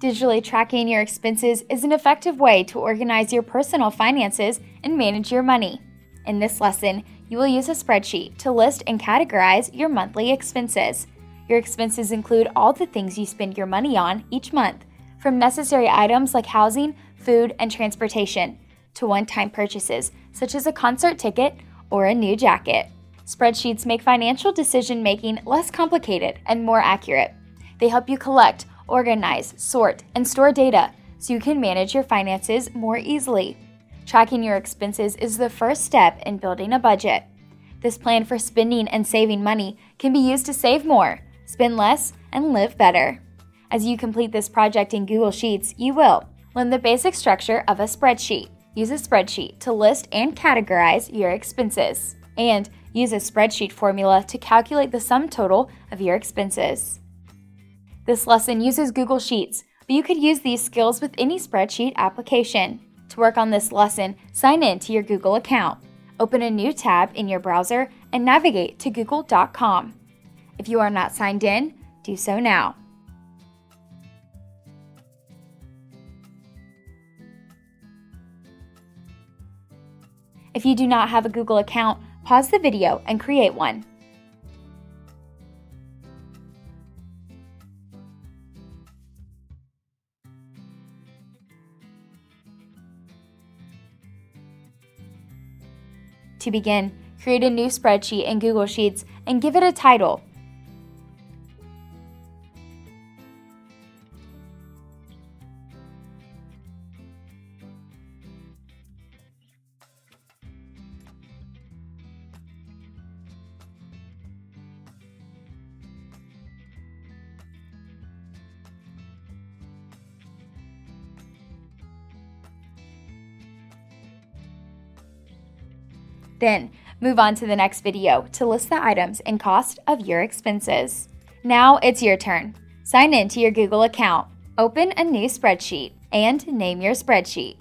Digitally tracking your expenses is an effective way to organize your personal finances and manage your money. In this lesson, you will use a spreadsheet to list and categorize your monthly expenses. Your expenses include all the things you spend your money on each month, from necessary items like housing, food, and transportation, to one-time purchases such as a concert ticket or a new jacket. Spreadsheets make financial decision-making less complicated and more accurate. They help you collect, organize, sort, and store data so you can manage your finances more easily. Tracking your expenses is the first step in building a budget. This plan for spending and saving money can be used to save more, spend less, and live better. As you complete this project in Google Sheets, you will learn the basic structure of a spreadsheet, use a spreadsheet to list and categorize your expenses, and use a spreadsheet formula to calculate the sum total of your expenses. This lesson uses Google Sheets, but you could use these skills with any spreadsheet application. To work on this lesson, sign in to your Google account. Open a new tab in your browser and navigate to google.com. If you are not signed in, do so now. If you do not have a Google account, pause the video and create one. To begin, create a new spreadsheet in Google Sheets and give it a title. Then, move on to the next video to list the items and cost of your expenses. Now it's your turn. Sign in to your Google account, open a new spreadsheet, and name your spreadsheet.